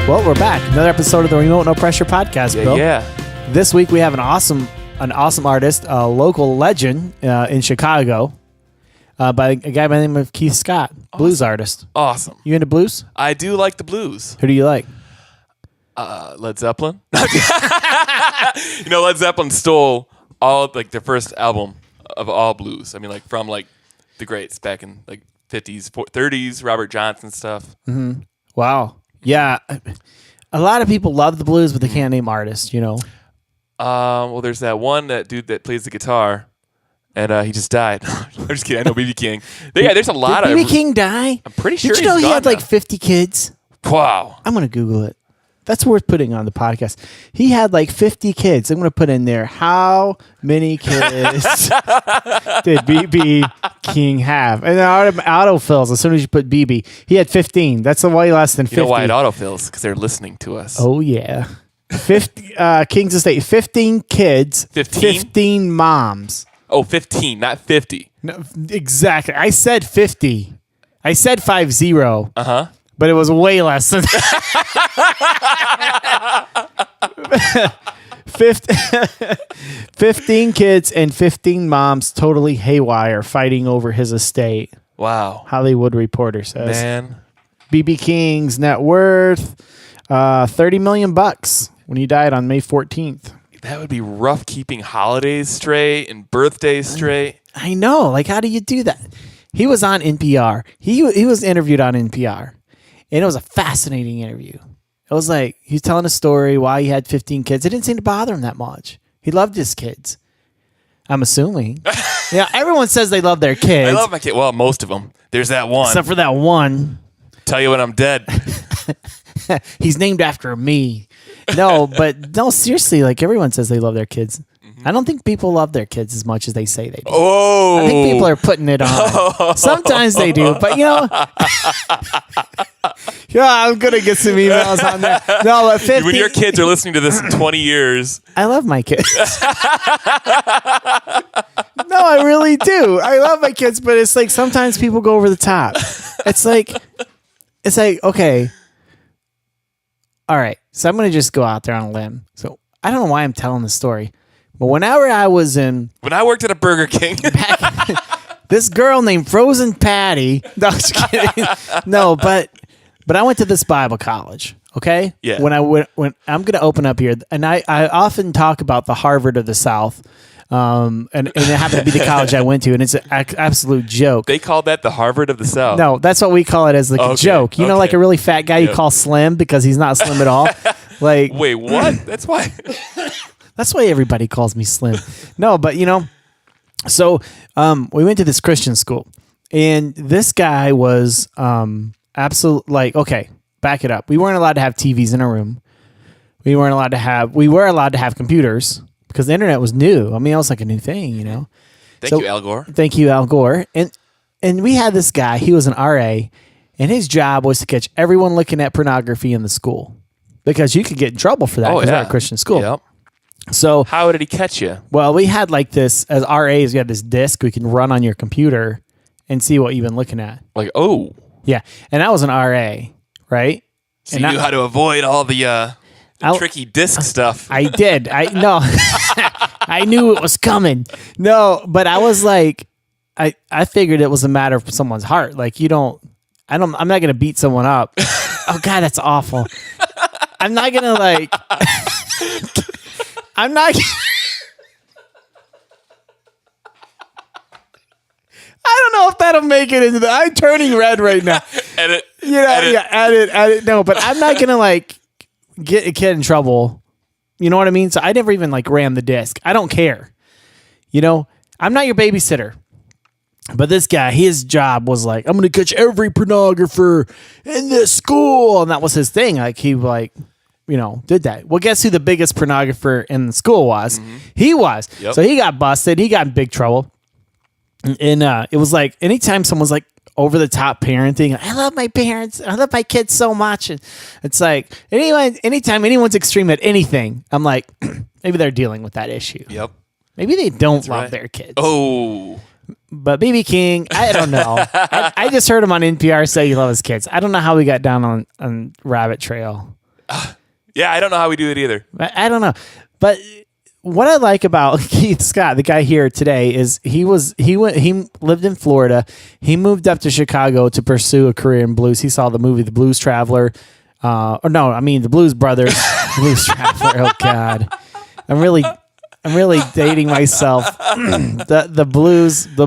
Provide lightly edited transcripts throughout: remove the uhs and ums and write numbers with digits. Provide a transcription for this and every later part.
Well, we're back. Another episode of the Remote No Pressure podcast, Bill. Yeah. This week we have an awesome artist, a local legend in Chicago, by a guy by the name of Keith Scott, blues artist. Awesome. You into blues? I do like the blues. Who do you like? Led Zeppelin. Led Zeppelin stole all their first album of all blues. I mean, from the greats back in 50s, 30s, Robert Johnson stuff. Mm-hmm. Wow. Yeah. A lot of people love the blues, but they can't name artists, Well, there's that dude that plays the guitar, and he just died. I'm just kidding. I know B.B. King. There's a lot of... Did B.B. King die? I'm pretty sure Did you know he had 50 kids? Wow. I'm going to Google it. That's worth putting on the podcast. He had 50 kids. I'm going to put in there, how many kids did B.B. King have? And it autofills as soon as you put B.B. He had 15. That's way less than 50. You know why it autofills? Because they're listening to us. Oh, yeah. 50, King's Estate, 15 kids, 15 moms. Oh, 15, not 50. No, exactly. I said 50. I said 50. Uh-huh. But it was way less than 15 kids and 15 moms totally haywire fighting over his estate. Wow. Hollywood Reporter says. Man. B.B. King's net worth, $30 million when he died on May 14th. That would be rough keeping holidays straight and birthdays straight. I know. How do you do that? He was on NPR. He was interviewed on NPR. And it was a fascinating interview. It was he's telling a story why he had 15 kids. It didn't seem to bother him that much. He loved his kids. I'm assuming. Yeah, everyone says they love their kids. I love my kid. Well, most of them. There's that one. Except for that one. Tell you when I'm dead. He's named after me. No, seriously, everyone says they love their kids. I don't think people love their kids as much as they say they do. Oh. I think people are putting it on. Sometimes they do, but yeah, I'm going to get some emails on that. No, but 50, when your kids are listening to this in 20 years. I love my kids. No, I really do. I love my kids, but it's sometimes people go over the top. It's okay. All right. So I'm going to just go out there on a limb. So I don't know why I'm telling this story. But when I worked at a Burger King, this girl named Frozen Patty. No, just kidding. No, but I went to this Bible college. Okay. Yeah. When I'm going to open up here, and I often talk about the Harvard of the South, and it happened to be the college I went to, and it's an absolute joke. They called that the Harvard of the South. No, that's what we call it as a joke. You know, a really fat guy you call slim because he's not slim at all. Wait, what? That's why. That's why everybody calls me slim. No, but so we went to this Christian school, and this guy was okay, back it up. We weren't allowed to have TVs in our room. We were allowed to have computers because the internet was new. I mean, it was a new thing, Thank you, Al Gore. Thank you, Al Gore. And we had this guy, he was an RA, and his job was to catch everyone looking at pornography in the school because you could get in trouble for that because we're at a Christian school. Yep. So how did he catch you? Well, we had this as RAs. We had this disc we can run on your computer and see what you've been looking at. Yeah, and I was an RA, right? So you knew how to avoid all the tricky disc stuff. I did. I knew it was coming. No, but I was I figured it was a matter of someone's heart. I'm not gonna beat someone up. Oh God, that's awful. I'm not gonna I'm not. I don't know if that'll make it into I'm turning red right now. Edit. Edit. Yeah, edit. No, but I'm not gonna get a kid in trouble. You know what I mean? So I never even ran the disc. I don't care. I'm not your babysitter. But this guy, his job was I'm gonna catch every pornographer in this school, and that was his thing. He did that. Well, guess who the biggest pornographer in the school was? Mm-hmm. He was. Yep. So he got busted. He got in big trouble. And it was anytime someone's over the top parenting, I love my parents. I love my kids so much. And it's anytime anyone's extreme at anything, I'm maybe they're dealing with that issue. Yep. Maybe they don't love their kids. Oh. But B.B. King, I don't know. I just heard him on NPR say he loves his kids. I don't know how we got down on Rabbit Trail. Yeah, I don't know how we do it either. I don't know. But what I like about Keith Scott, the guy here today, is he lived in Florida. He moved up to Chicago to pursue a career in blues. He saw the movie The Blues Traveler. The Blues Brothers. Blues Traveler. Oh God. I'm really dating myself. the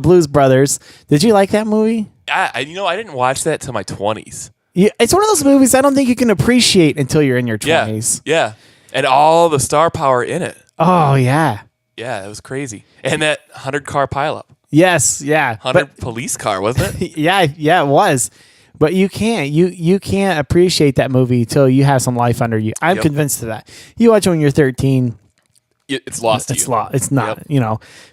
Blues Brothers. Did you like that movie? I didn't watch that till my 20s. Yeah, it's one of those movies I don't think you can appreciate until you're in your 20s. Yeah. And all the star power in it. Oh yeah. Yeah, it was crazy. And that 100-car pileup. Yes, yeah. 100 police car, wasn't it? Yeah, it was. But you can't appreciate that movie till you have some life under you. I'm convinced of that. You watch it when you're 13. It's lost to you. It's not,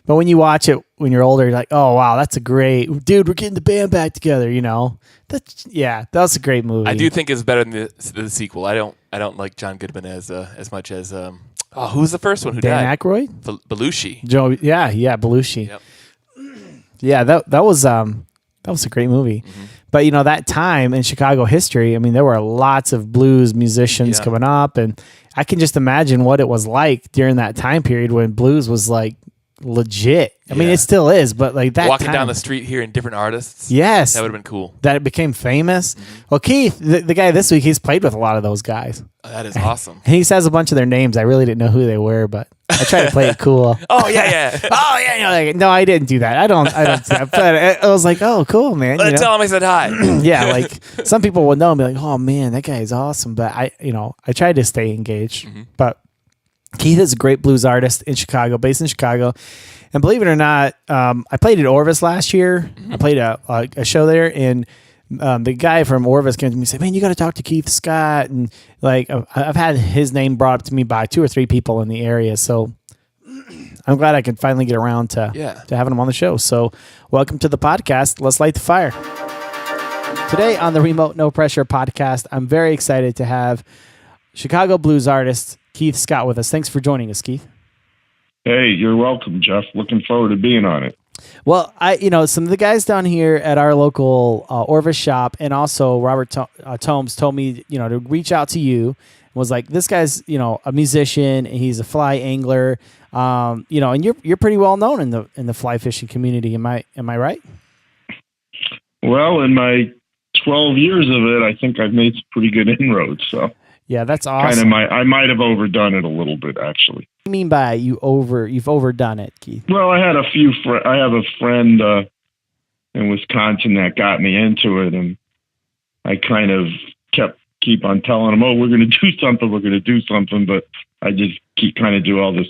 But when you watch it when you're older, you're like, oh wow, that's a great dude. We're getting the band back together. That was a great movie. I do think it's better than the sequel. I don't like John Goodman as much as who was the first one who Dan died? Aykroyd, Belushi. Joe. Yeah, Belushi. Yep. Yeah, that was a great movie. Mm-hmm. But that time in Chicago history, I mean, there were lots of blues musicians coming up, and I can just imagine what it was like during that time period when blues was like legit. I mean, it still is, but like that walking time, down the street hearing different artists. Yes, that would have been cool. That it became famous. Well, Keith, the guy this week, he's played with a lot of those guys. That is awesome. And he says a bunch of their names. I really didn't know who they were, but I tried to play it cool. Oh yeah. Oh yeah. No, I didn't do that. I don't do that. But I was like, oh, cool, man. Tell him I said hi. Yeah, like some people would know and be like, oh man, that guy is awesome. But I tried to stay engaged. But Keith is a great blues artist in Chicago, based in Chicago. And believe it or not, I played at Orvis last year. I played a show there, and the guy from Orvis came to me and said, man, you got to talk to Keith Scott. And like, I've had his name brought up to me by 2 or 3 people in the area. So I'm glad I could finally get around to having him on the show. So welcome to the podcast. Let's light the fire. Today on the Remote No Pressure podcast, I'm very excited to have Chicago blues artist Keith Scott with us. Thanks for joining us, Keith. Hey, you're welcome, Jeff. Looking forward to being on it. Well, some of the guys down here at our local Orvis shop, and also Robert Tomes told me, to reach out to you. Was like, this guy's, a musician, and he's a fly angler, and you're pretty well known in the fly fishing community. Am I right? Well, in my 12 years of it, I think I've made some pretty good inroads. So yeah, that's awesome. I might have overdone it a little bit, actually. What do you mean by you've overdone it, Keith? Well, I had I have a friend in Wisconsin that got me into it, and I kind of keep on telling him, oh, we're going to do something, but I just kind of do all this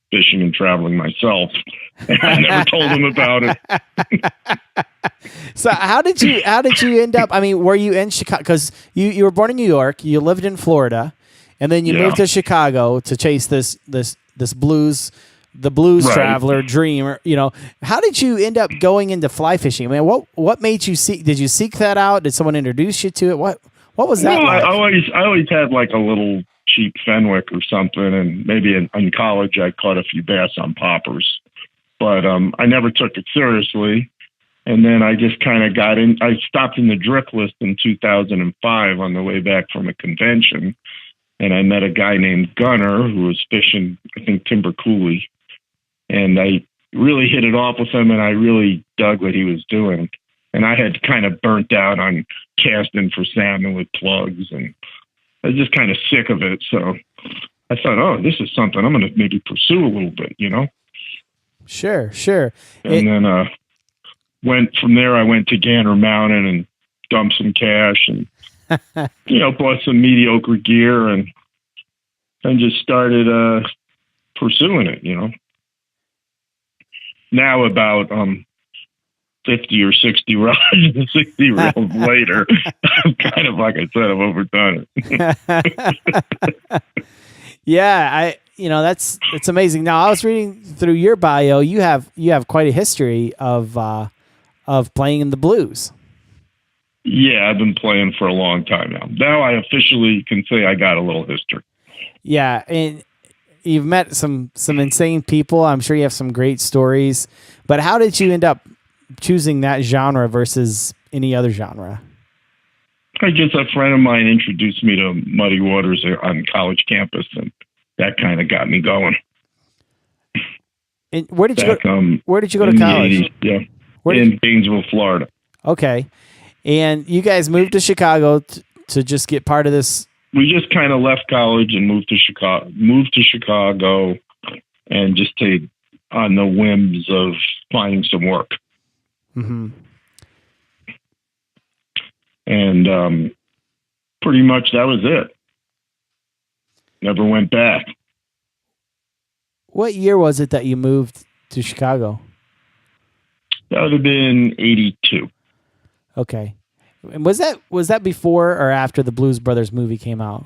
fishing and traveling myself. And I never told him about it. So how did you end up? I mean, were you in Chicago? Because you were born in New York, you lived in Florida, and then you moved to Chicago to chase this blues, the blues traveler dream. How did you end up going into fly fishing? I mean, what made you seek? Did you seek that out? Did someone introduce you to it? What was that? Well, like? I always had like a little cheap Fenwick or something, and maybe in college I caught a few bass on poppers, but I never took it seriously. And then I just kind of got in. I stopped in the drift list in 2005 on the way back from a convention, and I met a guy named Gunner who was fishing, I think, timber coulee, and I really hit it off with him, and I really dug what he was doing. And I had kind of burnt out on casting for salmon with plugs, and I was just kind of sick of it. So I thought, oh, this is something I'm going to maybe pursue a little bit, Sure. And then went from there. I went to Gander Mountain and dumped some cash and, bought some mediocre gear and just started pursuing it, Now about 50 or 60 rods, 60 reels later, I'm kind of, like I said, I've overdone it. Yeah, it's amazing. Now I was reading through your bio. You have quite a history of playing in the blues. Yeah, I've been playing for a long time now. Now I officially can say I got a little history. Yeah, and you've met some insane people. I'm sure you have some great stories. But how did you end up choosing that genre versus any other genre? I just a friend of mine introduced me to Muddy Waters on college campus, and that kind of got me going. And where did you Back, go? Where did you go to in the college? 80s, yeah, Where in Gainesville, Florida. Okay, and you guys moved to Chicago to just get part of this. We just kind of left college and moved to Chicago, and just stayed on the whims of finding some work. Mm-hmm. And pretty much that was it. Never went back. What year was it that you moved to Chicago? That would have been 82. Okay. And was that before or after the Blues Brothers movie came out?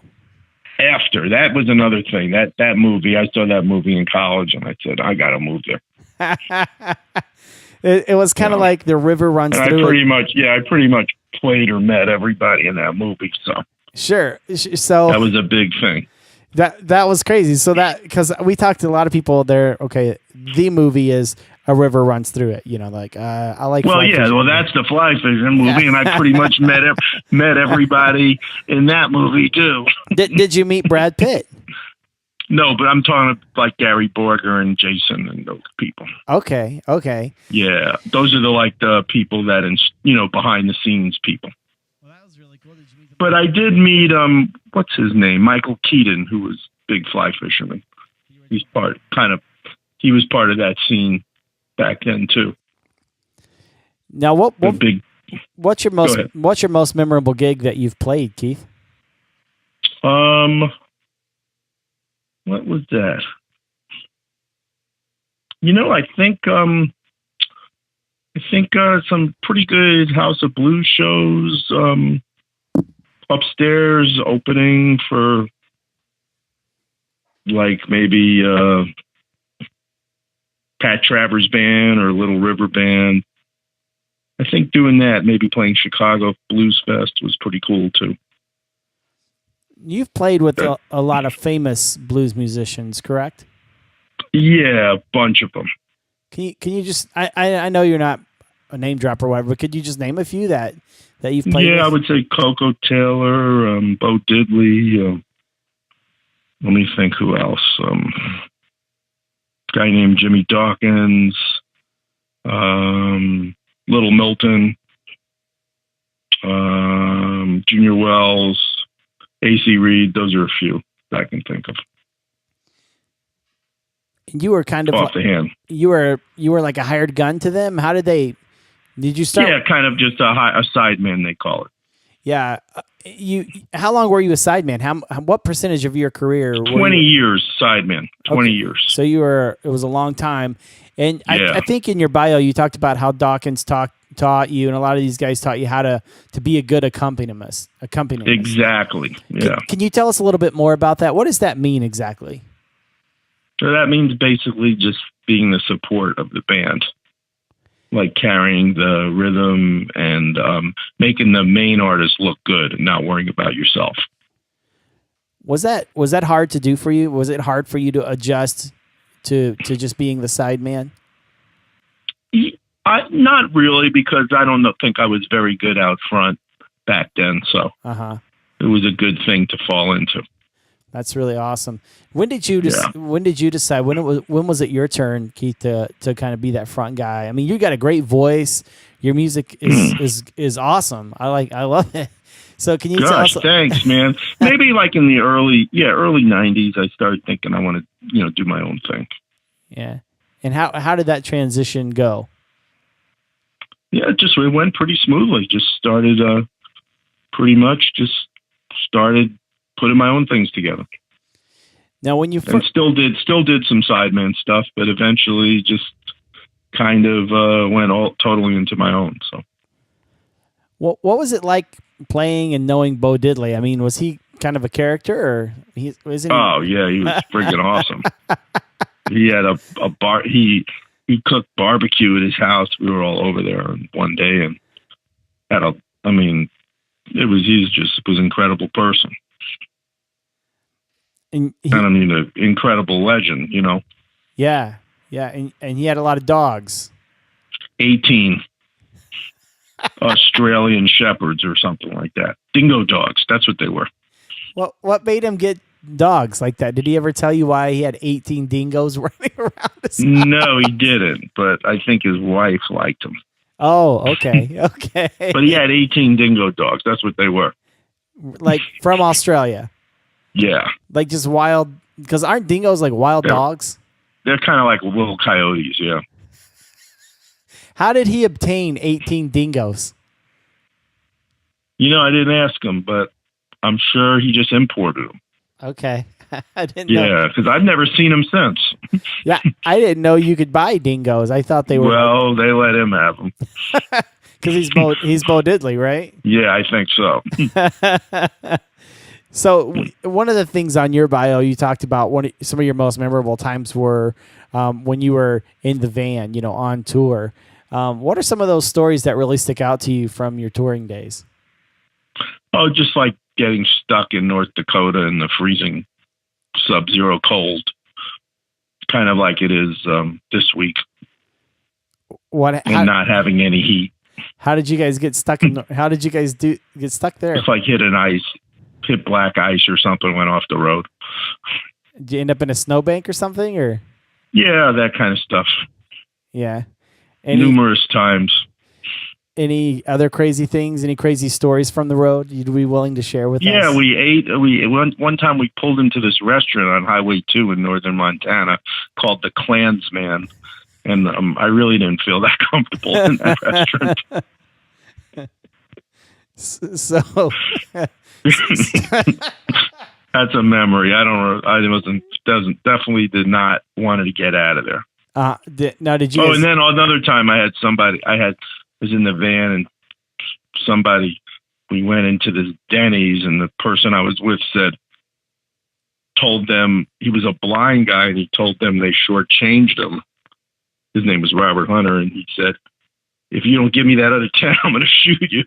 After. That was another thing. That movie, I saw that movie in college, and I said, I got to move there. It was kind of like the river runs and through. I pretty much played or met everybody in that movie. So sure. So that was a big thing. That was crazy. So that, because we talked to a lot of people there. Okay, the movie is a river runs through it. You know, like I like. Well, yeah. Well, that's the fly fishing movie, and I pretty much met everybody in that movie too. Did you meet Brad Pitt? No, but I'm talking like Gary Borger and Jason and those people. Okay. Yeah, those are the people that behind the scenes people. Well, that was really cool. Did you meet them? But I did meet what's his name, Michael Keaton, who was big fly fisherman. He was part of that scene back then too. Now, what's your most memorable gig that you've played, Keith? What was that? I think some pretty good House of Blues shows upstairs opening for like maybe Pat Travers Band or Little River Band. I think doing that, maybe playing Chicago Blues Fest was pretty cool too. You've played with a lot of famous blues musicians, correct? Yeah, a bunch of them. Can you just? I know you're not a name dropper or whatever, but could you just name a few that you've played? Yeah, with? I would say Coco Taylor, Bo Diddley. Let me think who else. Guy named Jimmy Dawkins, Little Milton, Junior Wells. AC Reed, those are a few that I can think of. You were kind of off the hand. You were like a hired gun to them. How did you start? Yeah, kind of just a sideman, they call it. Yeah. How long were you a sideman? What percentage of your career? 20 years sideman. 20 years. So it was a long time. And yeah. I think in your bio you talked about how Dawkins taught you, and a lot of these guys taught you how to be a good accompanist. Exactly. Yeah. Can you tell us a little bit more about that? What does that mean exactly? So that means basically just being the support of the band, like carrying the rhythm and making the main artist look good and not worrying about yourself. Was that hard to do for you? Was it hard for you to adjust to just being the side man? Not really, because I don't think I was very good out front back then. So it was a good thing to fall into. That's really awesome. When did you decide? When was it your turn, Keith, to kind of be that front guy? I mean, you got a great voice. Your music is awesome. I love it. So can you tell us? Thanks, man. Maybe like in the early 90s, I started thinking I want to do my own thing. Yeah. And how did that transition go? Yeah, it went pretty smoothly. Just started putting my own things together. Now, when you and still did some sideman stuff, but eventually just kind of went all totally into my own. So, what was it like playing and knowing Bo Diddley? I mean, was he kind of a character, or wasn't he? Oh yeah, he was freaking awesome. He had a bar. He cooked barbecue at his house. We were all over there one day, and he was an incredible person. And an incredible legend, Yeah, and he had a lot of dogs. 18. Australian shepherds or something like that. Dingo dogs. That's what they were. What made him get dogs like that? Did he ever tell you why he had 18 dingoes running around his house? No, he didn't. But I think his wife liked him. Oh, okay. Okay. But he had 18 dingo dogs. That's what they were. Like from Australia. Yeah. Like just wild, because aren't dingoes like wild dogs? They're kind of like little coyotes, yeah. How did he obtain 18 dingoes? You know, I didn't ask him, but I'm sure he just imported them. Okay. I didn't know. Yeah, because I've never seen him since. Yeah, I didn't know you could buy dingoes. I thought they were. Well, they let him have them. Because he's Bo Diddley, right? Yeah, I think so. So one of the things on your bio, you talked about some of your most memorable times were when you were in the van, on tour. What are some of those stories that really stick out to you from your touring days? Oh, just like getting stuck in North Dakota in the freezing sub-zero cold, kind of like it is this week, and not having any heat. How did you guys get stuck how did you guys get stuck there? It's like hit black ice or something, went off the road. Did you end up in a snowbank or something, or? Yeah, that kind of stuff. Yeah. Numerous times. Any other crazy things? Any crazy stories from the road you'd be willing to share with us? Yeah, we ate. One time we pulled into this restaurant on Highway 2 in northern Montana called the Klansman, and I really didn't feel that comfortable in that restaurant. So that's a memory. Definitely did not want to get out of there. Now, did you? And then another time I was in the van and we went into this Denny's and the person I was with told them he was a blind guy and he told them they shortchanged him. His name was Robert Hunter, and he said, "If you don't give me that other 10, I'm going to shoot you."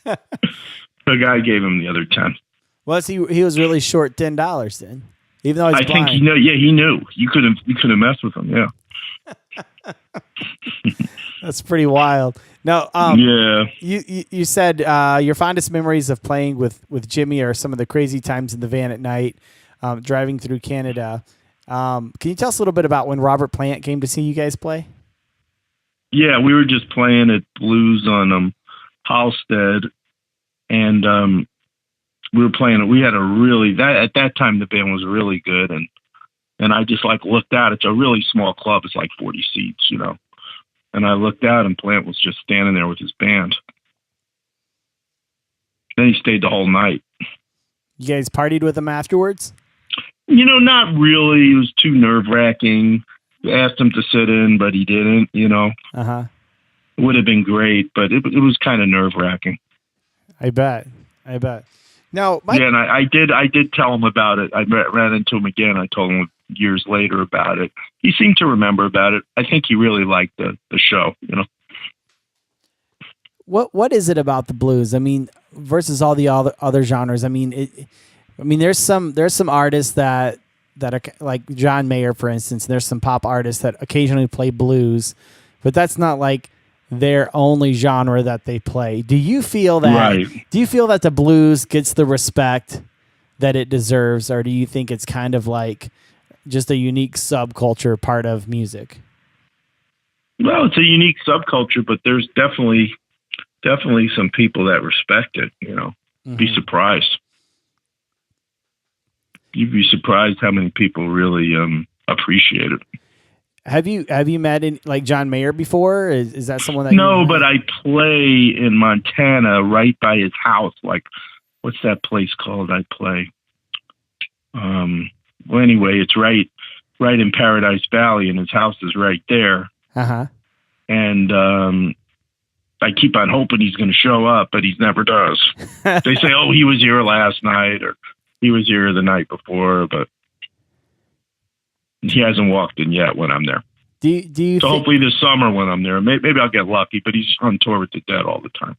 The guy gave him the other 10. Well, he was really short $10 then, even though he's blind. I think he knew. You couldn't mess with him. Yeah. That's pretty wild. No, yeah. You said your fondest memories of playing with Jimmy are some of the crazy times in the van at night, driving through Canada. Can you tell us a little bit about when Robert Plant came to see you guys play? Yeah, we were just playing at Blues on Halstead, and we were playing. We had at that time the band was really good, and I just looked out. It's a really small club. It's like 40 seats, And I looked out, and Plant was just standing there with his band. Then he stayed the whole night. You guys partied with him afterwards? Not really. It was too nerve-wracking. I asked him to sit in, but he didn't, Uh-huh. It would have been great, but it was kind of nerve-wracking. I bet. No, and I did tell him about it. I ran into him again. I told him years later about it. He seemed to remember about it. I think he really liked the show, What is it about the blues? I mean, versus all the other genres. I mean, there's some artists that are like John Mayer, for instance. And there's some pop artists that occasionally play blues, but that's not like their only genre that they play. Do you feel that? Right. Do you feel that the blues gets the respect that it deserves, or do you think it's kind of like just a unique subculture part of music? Well, it's a unique subculture, but there's definitely some people that respect it. Mm-hmm. Be surprised. You'd be surprised how many people really appreciate it. Have you met like John Mayer before? Is that someone that? No, but I play in Montana right by his house. Like, what's that place called? I play. Well, anyway, it's right in Paradise Valley, and his house is right there. Uh-huh. And I keep on hoping he's going to show up, but he never does. They say, "Oh, he was here last night," or "He was here the night before," but he hasn't walked in yet when I'm there. Do you? So hopefully this summer when I'm there, maybe I'll get lucky. But he's on tour with the Dead all the time.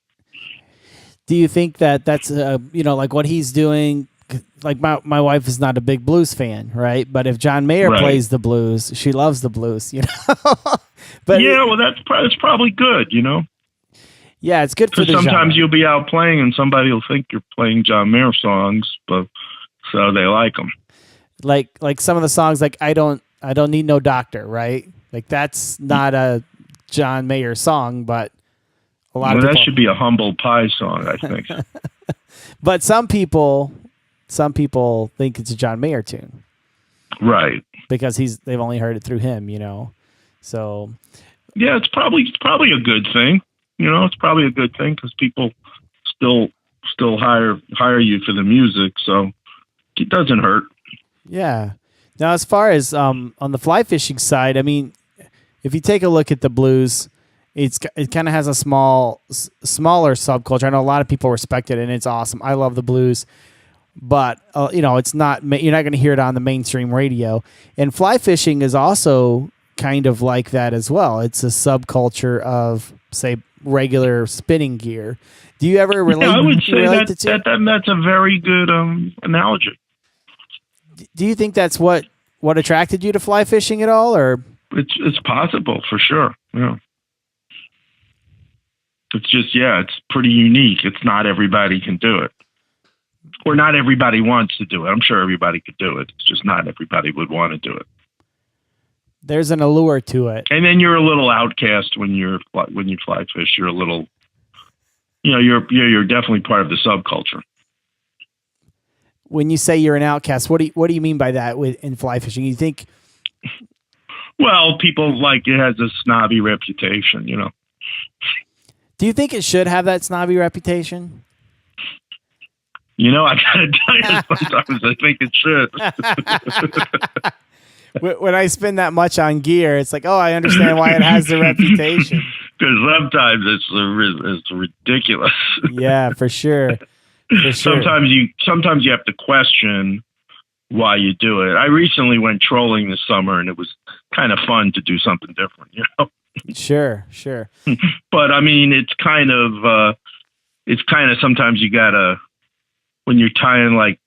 Do you think that's like what he's doing? Like my wife is not a big blues fan, right? But if John Mayer plays the blues, she loves the blues, But yeah, well, that's probably good, yeah, it's good for because the sometimes genre. you'll be out playing and somebody will think you're playing John Mayer songs, but so they like them. Like some of the songs, like I don't need no doctor, right? Like that's not a John Mayer song, but a lot Well, of that people. should be a Humble Pie song, I think. But some people think it's a John Mayer tune Right. because they've only heard it through him, So Yeah, it's probably a good thing. It's probably a good thing because people still hire you for the music, so it doesn't hurt. yeah. Now, as far as on the fly fishing side, I mean, if you take a look at the blues, it kind of has a smaller subculture. I know a lot of people respect it, and it's awesome. I love the blues, but it's not. You're not going to hear it on the mainstream radio. And fly fishing is also kind of like that as well. It's a subculture of, say, regular spinning gear. Do you ever relate? Yeah, I would say relate the two? that's a very good analogy. Do you think that's what attracted you to fly fishing at all, or? It's possible for sure. Yeah. It's just it's pretty unique. It's not everybody can do it, or not everybody wants to do it. I'm sure everybody could do it. It's just not everybody would want to do it. There's an allure to it. And then you're a little outcast when you fly fish. You're a little, you're definitely part of the subculture. When you say you're an outcast, what do you mean by that in fly fishing? You think? Well, people like it has a snobby reputation, Do you think it should have that snobby reputation? I gotta tell you, sometimes I think it should. When I spend that much on gear, it's like, oh, I understand why it has the reputation. Because sometimes it's ridiculous. Yeah, for sure. For sure. Sometimes you have to question why you do it. I recently went trolling this summer, and it was kind of fun to do something different, Sure. But I mean, it's kind of sometimes you gotta, when you're tying like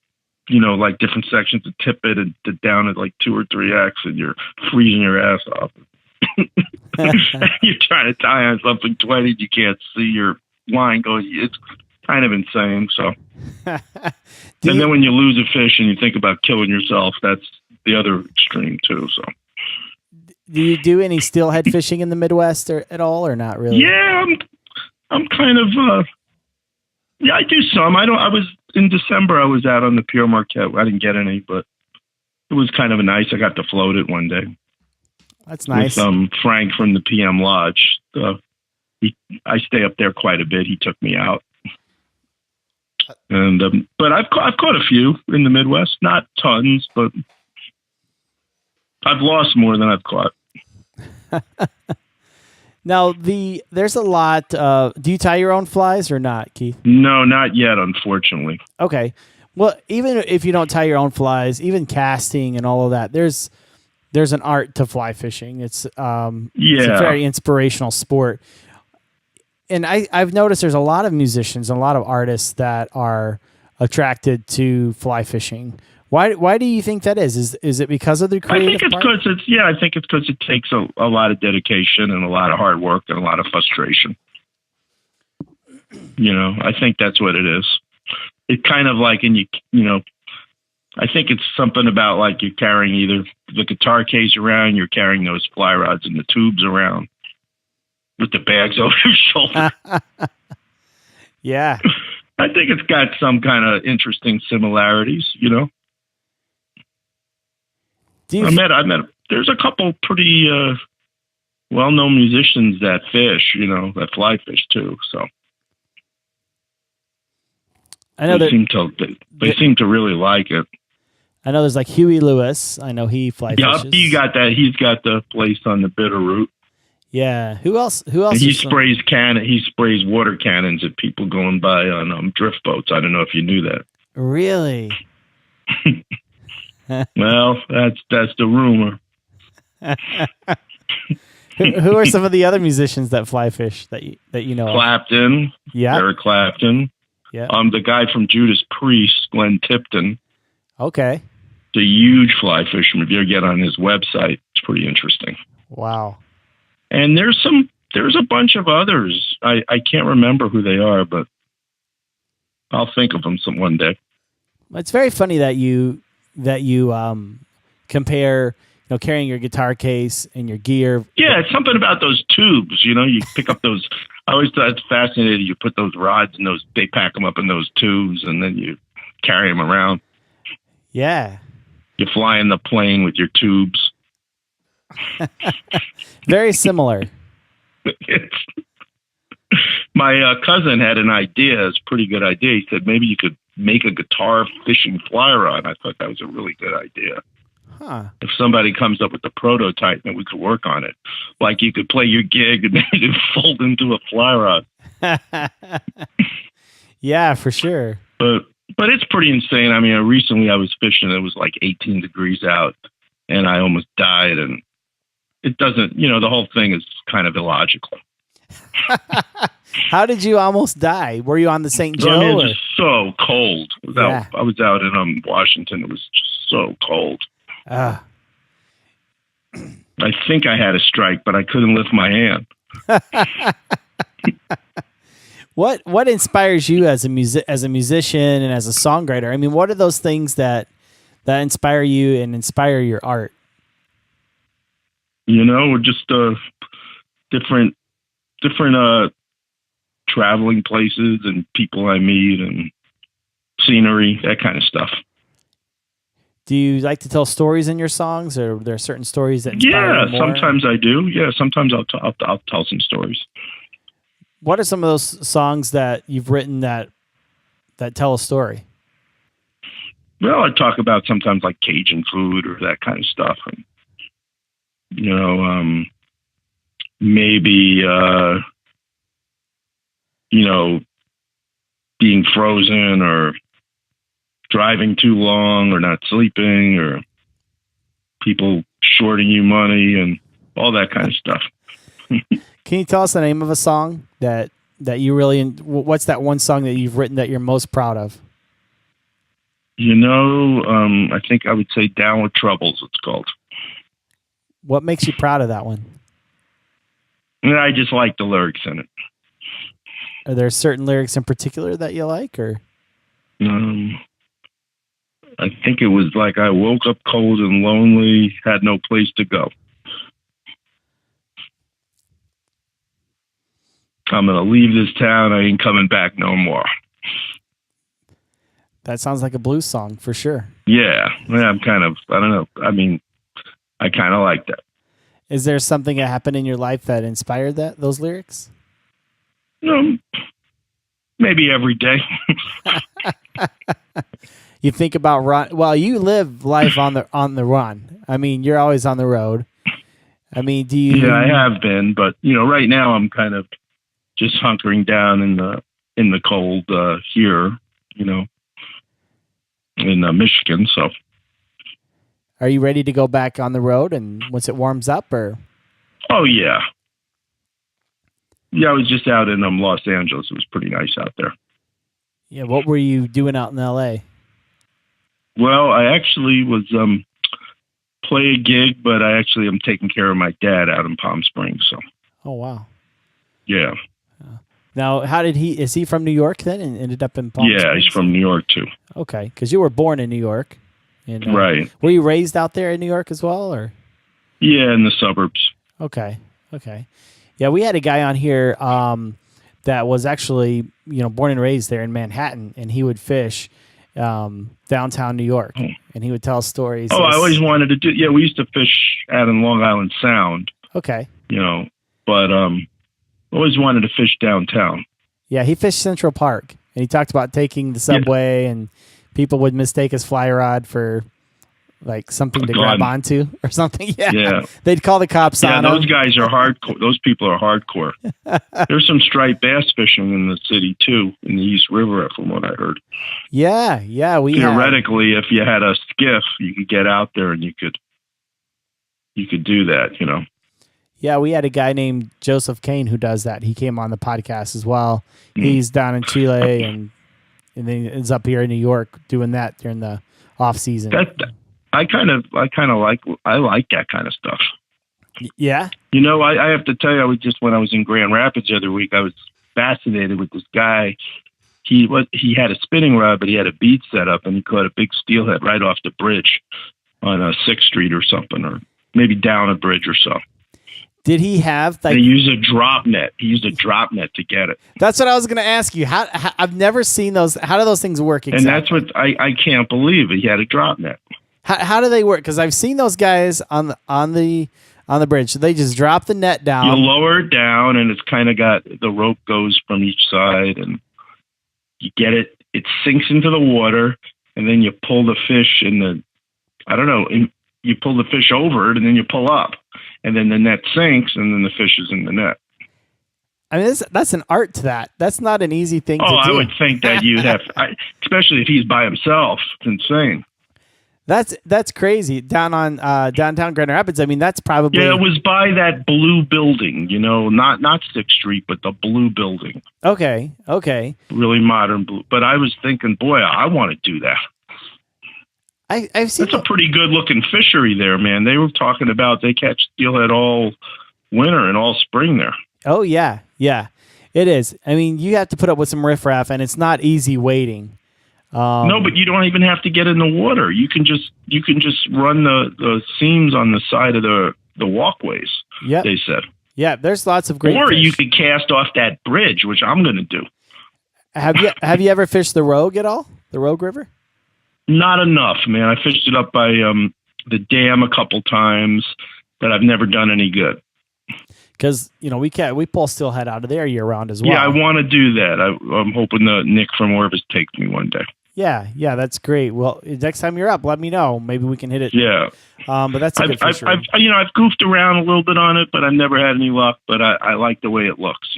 different sections of tippet and down at like 2 or 3x, and you're freezing your ass off. You're trying to tie on something 20, you can't see your line go. It's kind of insane. So, then when you lose a fish and you think about killing yourself, that's the other extreme too. So, do you do any steelhead fishing in the Midwest at all, or not really? Yeah, I'm kind of. Yeah, I do some. I was in December. I was out on the Pierre Marquette. I didn't get any, but it was kind of nice. I got to float it one day. That's nice. With Frank from the PM Lodge. I stay up there quite a bit. He took me out, and but I've caught a few in the Midwest. Not tons, but I've lost more than I've caught. Now, there's a lot. Do you tie your own flies or not, Keith? No, not yet, unfortunately. Okay. Well, even if you don't tie your own flies, even casting and all of that, there's an art to fly fishing. It's it's a very inspirational sport. And I've noticed there's a lot of musicians and a lot of artists that are attracted to fly fishing. Why do you think that is? Is it because of the creative I think it's part? because I think it's because it takes a lot of dedication and a lot of hard work and a lot of frustration. I think that's what it is. It's kind of like, I think it's something about like you're carrying either the guitar case around, you're carrying those fly rods and the tubes around with the bags over your shoulder. Yeah. I think it's got some kind of interesting similarities, I met. There's a couple pretty well-known musicians that fish, that fly fish too. So I know they seem to really like it. I know there's like Huey Lewis. I know he fly fishes. Yeah, he got that. He's got the place on the Bitterroot. Yeah. Who else? And he sprays water cannons at people going by on drift boats. I don't know if you knew that. Really? Well, that's the rumor. Who are some of the other musicians that fly fish that you know? Clapton. Yeah. Eric Clapton. Yeah. The guy from Judas Priest, Glenn Tipton. Okay. He's a huge fly fisherman. If you ever get on his website, it's pretty interesting. Wow. And there's a bunch of others. I can't remember who they are, but I'll think of them one day. It's very funny that you compare, carrying your guitar case and your gear. Yeah, it's something about those tubes. You pick up those. I always thought it's fascinating. You put those rods in those. They pack them up in those tubes, and then you carry them around. Yeah. You fly in the plane with your tubes. Very similar. My cousin had an idea. It's a pretty good idea. He said maybe you could make a guitar fishing fly rod. I thought that was a really good idea. Huh. If somebody comes up with a prototype, then we could work on it. Like you could play your gig and then it fold into a fly rod. Yeah, for sure. But it's pretty insane. I mean, recently I was fishing. It was like 18 degrees out, and I almost died. And it doesn't, the whole thing is kind of illogical. How did you almost die? Were you on the St. Joe? I mean, it's just so cold. I was out in Washington. It was just so cold. I think I had a strike, but I couldn't lift my hand. What inspires you as a musician and as a songwriter? I mean, what are those things that inspire you and inspire your art? We're just different traveling places and people I meet and scenery, that kind of stuff. Do you like to tell stories in your songs, or are there certain stories that inspire you more? Sometimes I do. Yeah, sometimes I'll tell some stories. What are some of those songs that you've written that tell a story? Well, I talk about sometimes like Cajun food or that kind of stuff, and maybe being frozen or driving too long or not sleeping or people shorting you money and all that kind of stuff. Can you tell us the name of a song that you really, what's that one song that you've written that you're most proud of? I think I would say Down with Troubles, it's called. What makes you proud of that one? I just like the lyrics in it. Are there certain lyrics in particular that you like, or? I think it was like, I woke up cold and lonely, had no place to go. I'm going to leave this town. I ain't coming back no more. That sounds like a blues song for sure. Yeah. I'm kind of, I don't know. I mean, I kind of like that. Is there something that happened in your life that inspired those lyrics? Maybe every day. You think about run. Well, you live life on the run. I mean, you're always on the road. I mean, do you? Yeah, I have been, but right now I'm kind of just hunkering down in the cold here, in Michigan. So, are you ready to go back on the road? And once it warms up, or? Oh yeah. Yeah, I was just out in Los Angeles. It was pretty nice out there. Yeah, what were you doing out in L.A.? Well, I actually was play a gig, but I actually am taking care of my dad out in Palm Springs. So. Oh wow. Yeah. Now, is he from New York then and ended up in Palm Springs? Yeah, he's from New York too. Okay, because you were born in New York. And, right. Were you raised out there in New York as well, or? Yeah, in the suburbs. Okay. Yeah, we had a guy on here that was actually, born and raised there in Manhattan, and he would fish downtown New York, and he would tell stories. Oh, I always wanted to do. Yeah, we used to fish out in Long Island Sound. Okay. But always wanted to fish downtown. Yeah, he fished Central Park, and he talked about taking the subway, and people would mistake his fly rod for like something to grab onto or something. Yeah. They'd call the cops on those him. guys are hardcore. Those people are hardcore. There's some striped bass fishing in the city too, in the East River, from what I heard. Yeah. Theoretically, if you had a skiff, you could get out there and you could do that, Yeah, we had a guy named Joseph Kane who does that. He came on the podcast as well. He's down in Chile and then is up here in New York doing that during the off season. I like that kind of stuff. Yeah. You know, I have to tell you, when I was in Grand Rapids the other week, I was fascinated with this guy. He had a spinning rod, but he had a bead set up, and he caught a big steelhead right off the bridge on 6th Street or something, or maybe down a bridge or so. Did he have They used a drop net. He used a drop net to get it. That's what I was going to ask you. How I've never seen those. How do those things work exactly? And that's what I can't believe. He had a drop net. How do they work? Because I've seen those guys on the bridge. So they just drop the net down. You lower it down, and it's kind of got the rope goes from each side, and you get it. It sinks into the water, and then you pull the fish you pull the fish over it, and then you pull up, and then the net sinks, and then the fish is in the net. I mean, that's an art to that. That's not an easy thing to do. I would think that you'd have, especially if he's by himself. It's insane. That's crazy. Down on downtown Grand Rapids. I mean, that's probably it was by that blue building. You know, not 6th Street, but the blue building. Okay. Really modern blue. But I was thinking, boy, I want to do that. I've seen that's a pretty good looking fishery there, man. They were talking about they catch steelhead all winter and all spring there. Oh yeah, it is. I mean, you have to put up with some riffraff, and it's not easy wading. No, but you don't even have to get in the water. You can just run the seams on the side of the walkways. Yeah, they said. Yeah, there's lots of great. Or fish. You could cast off that bridge, which I'm going to do. Have you ever fished the Rogue at all? The Rogue River? Not enough, man. I fished it up by the dam a couple times, but I've never done any good. Because we pull steelhead out of there year round as well. Yeah, I want to do that. I'm hoping that Nick from Orvis takes me one day. Yeah, that's great. Well, next time you're up, let me know. Maybe we can hit it. Yeah. But that's a good fishery. I've goofed around a little bit on it, but I've never had any luck. But I like the way it looks.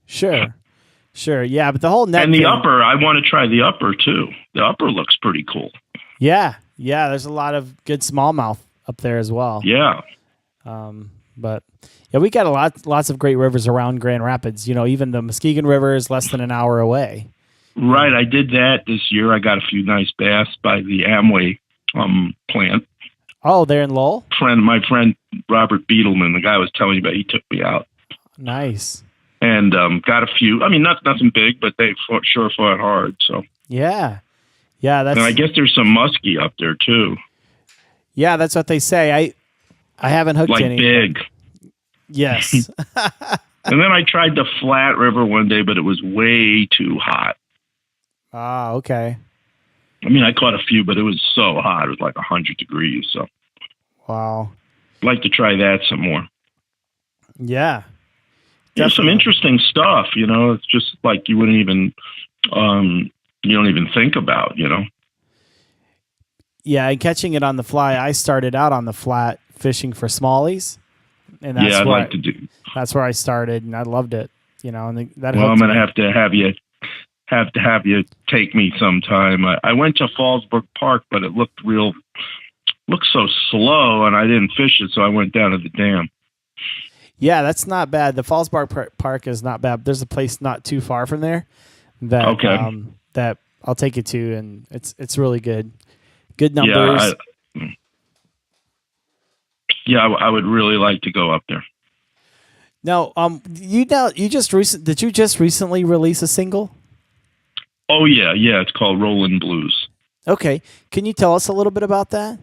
Sure. Yeah, but the whole net and the upper, I want to try the upper too. The upper looks pretty cool. Yeah. There's a lot of good smallmouth up there as well. Yeah. But yeah, we got lots of great rivers around Grand Rapids. Even the Muskegon River is less than an hour away. Right. I did that this year. I got a few nice bass by the Amway plant. Oh, they're in Lowell? My friend Robert Beetleman, the guy I was telling you about, he took me out. Nice. And got a few. I mean, nothing big, but they sure fought hard. So yeah. And I guess there's some muskie up there too. Yeah, that's what they say. I haven't hooked any. Like big. Yes. And then I tried the Flat River one day, but it was way too hot. Ah, okay. I mean, I caught a few, but it was so hot. It was like 100 degrees. So, wow. I'd like to try that some more. Yeah. There's some interesting stuff, It's just like you wouldn't even, you don't even think about, Yeah, and catching it on the fly. I started out on the flat fishing for smallies, and that's I'd like to do. That's where I started, and I loved it. And that. Well, I'm going to have you take me sometime. I went to Fallsburg Park, but it looked so slow, and I didn't fish it, so I went down to the dam. Yeah, that's not bad. The Fallsburg Park is not bad. There's a place not too far from there that I'll take you to, and it's really good. Good numbers. I would really like to go up there. Now, did you just recently release a single? Oh yeah, it's called Rollin' Blues. Okay, can you tell us a little bit about that?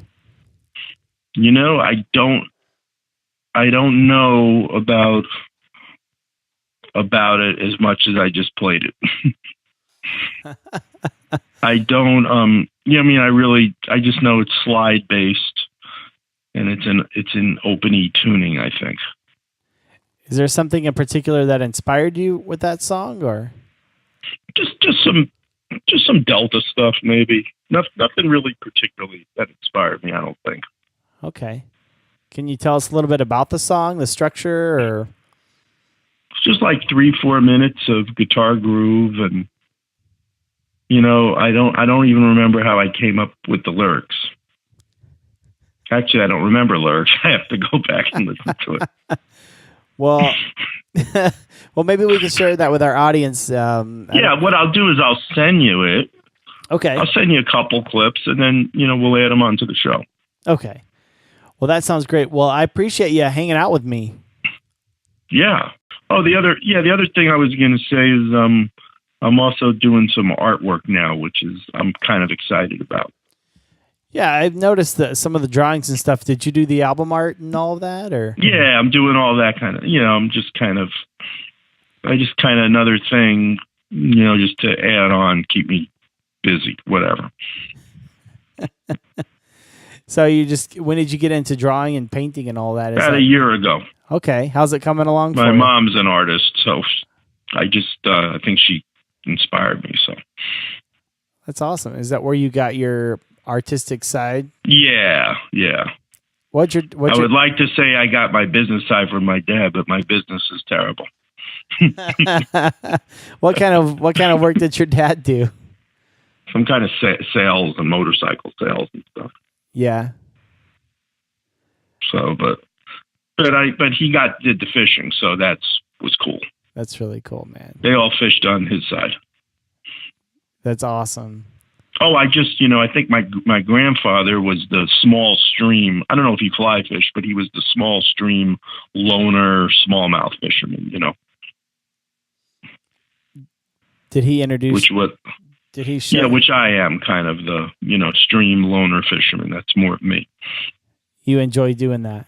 I don't know about it as much as I just played it. I don't. I just know it's slide based, and it's in open E tuning, I think. Is there something in particular that inspired you with that song, or just some Delta stuff, maybe? Nothing really particularly that inspired me, I don't think. Okay. Can you tell us a little bit about the song, the structure, or? It's just like 3-4 minutes of guitar groove, and I don't even remember how I came up with the lyrics. Actually, I don't remember lyrics. I have to go back and listen to it. Well, maybe we can share that with our audience. What I'll do is I'll send you it. Okay. I'll send you a couple clips, and then we'll add them onto the show. Okay. Well, that sounds great. Well, I appreciate you hanging out with me. Yeah. Oh, the other thing I was going to say is I'm also doing some artwork now, which is I'm kind of excited about. Yeah, I've noticed that some of the drawings and stuff. Did you do the album art and all of that, or? Yeah, I'm doing all that kind of. I'm just kind of another thing, just to add on, keep me busy, whatever. So when did you get into drawing and painting and all that? About a year ago. Okay, how's it coming along? My mom's an artist, so I think she inspired me. So that's awesome. Is that where you got your artistic side? Yeah. I would like to say I got my business side from my dad, but my business is terrible. What kind of work did your dad do? Some kind of sales and motorcycle sales and stuff. Yeah. So, but he did the fishing, so was cool. That's really cool, man. They all fished on his side. That's awesome. Oh, I think my grandfather was the small stream. I don't know if he fly fished, but he was the small stream loner, smallmouth fisherman. Did he introduce? Did he show? Yeah, which I am kind of the stream loner fisherman. That's more of me. You enjoy doing that?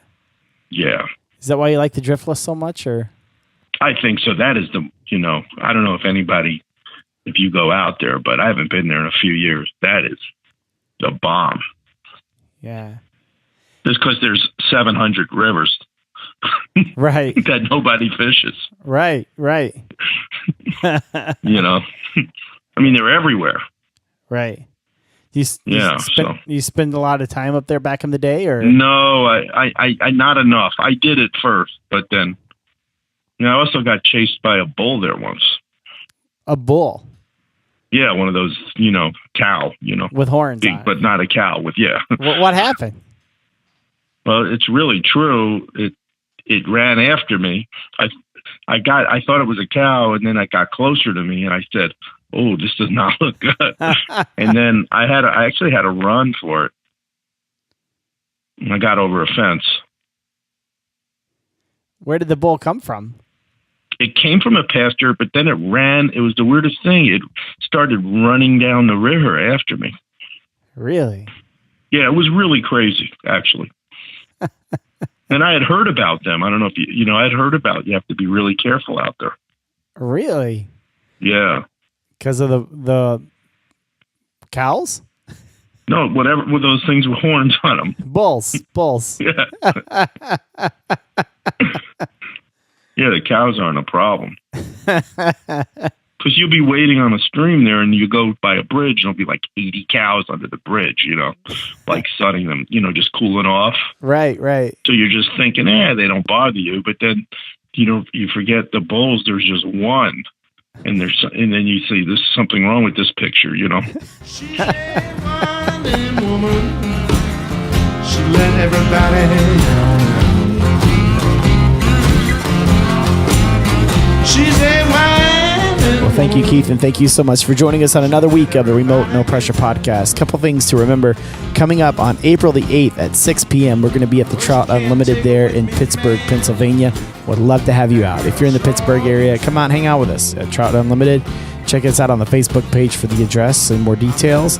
Yeah. Is that why you like the driftless so much, or? I think so. That is I don't know if you go out there, but I haven't been there in a few years. That is the bomb. Yeah. Just because there's 700 rivers. Right. That nobody fishes. Right. I mean, they're everywhere. Right. You spend a lot of time up there back in the day, or? No, I not enough. I did it first, but then I also got chased by a bull there once. A bull? Yeah, one of those, cow, with horns, big, but not a cow. What happened? Well, it's really true. It ran after me. I thought it was a cow, and then it got closer to me, and I said, "Oh, this does not look good." And then I actually had to run for it. And I got over a fence. Where did the bull come from? It came from a pasture, but then it ran. It was the weirdest thing. It started running down the river after me. Really? Yeah, it was really crazy, actually. And I had heard about them. I don't know if I had heard about you have to be really careful out there. Really? Yeah. Because of the cows? No, whatever, with those things with horns on them. Bulls. Yeah. Yeah, the cows aren't a problem. Because you'll be waiting on a stream there, and you go by a bridge, and there'll be like 80 cows under the bridge, like sunning them, just cooling off. Right. So you're just thinking, they don't bother you. But then, you forget the bulls, there's just one. And then you see there's something wrong with this picture, She's a whining woman. She let everybody down. She's a whining. Well, thank you, Keith, and thank you so much for joining us on another week of the Remote No Pressure Podcast. Couple things to remember. Coming up on April the 8th at 6 p.m., we're going to be at the Trout Unlimited there in Pittsburgh, Pennsylvania. Would love to have you out. If you're in the Pittsburgh area, come out and hang out with us at Trout Unlimited. Check us out on the Facebook page for the address and more details.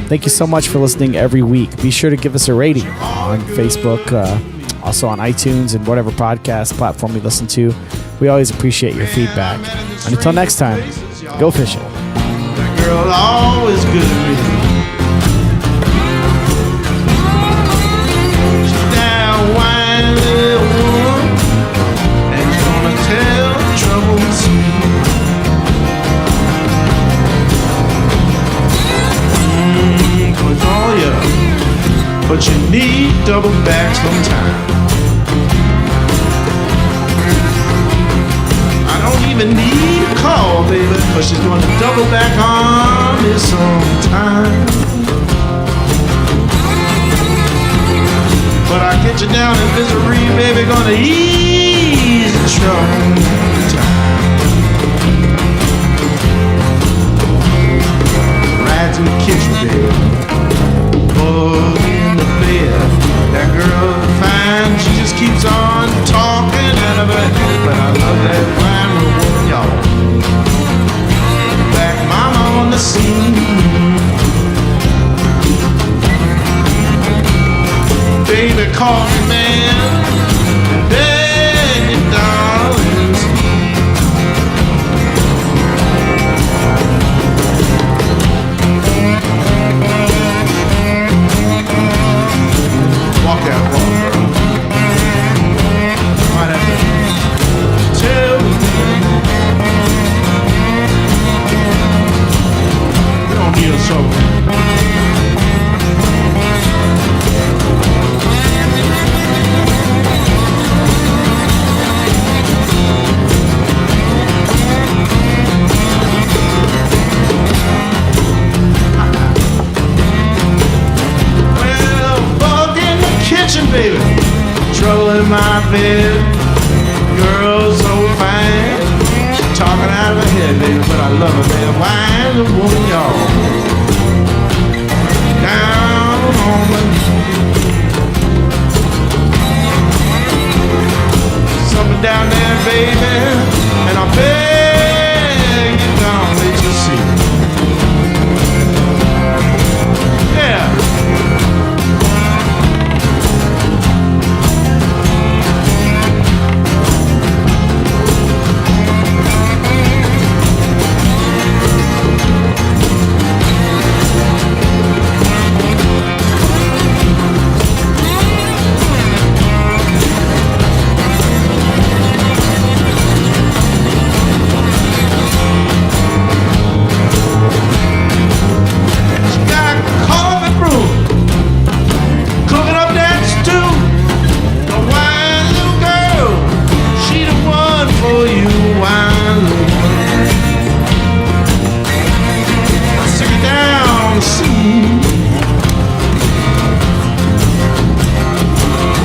Thank you so much for listening every week. Be sure to give us a rating on Facebook, also on iTunes and whatever podcast platform you listen to. We always appreciate your feedback. And until next time, go fishing. That girl always good to me. She's down whining little woman, and gonna tell trouble to me. But you need double back sometime. I don't even need a call, baby, but she's gonna double back on me sometime. But I get you down in misery, baby, gonna ease the trouble time. Ride to the kitchen, baby. In the bed, that girl bed. Girl so fine, she talking out of her head, baby, but I love her, baby. Wine the woman, y'all. Down on me. Something down there, baby, and I beg you down, let you see. Yeah.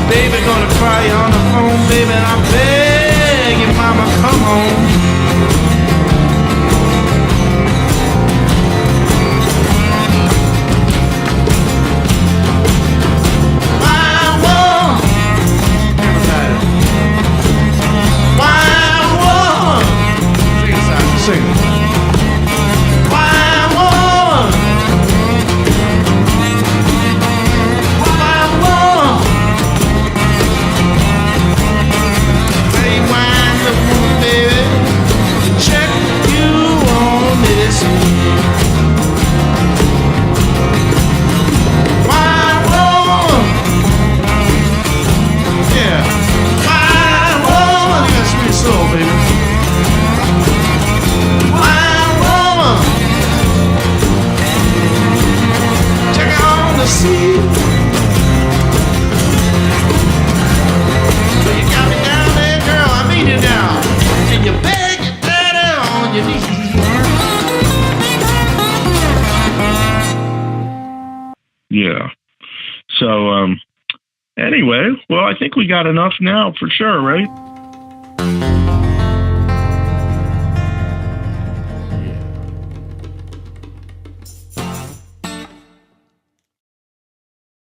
Baby gonna cry on the phone, baby, and I beg you, mama, come home. Wild woman, wild woman, sing it, Simon, sing it. Wild woman, wild woman. Check you on this. Wild woman. Yeah. Wild woman. You got sweet soul, baby. Wild woman. Check it on the sea. You got me down there, girl. I need you now. And you beg your daddy on your knees. Yeah. So, anyway, well, I think we got enough now for sure, right?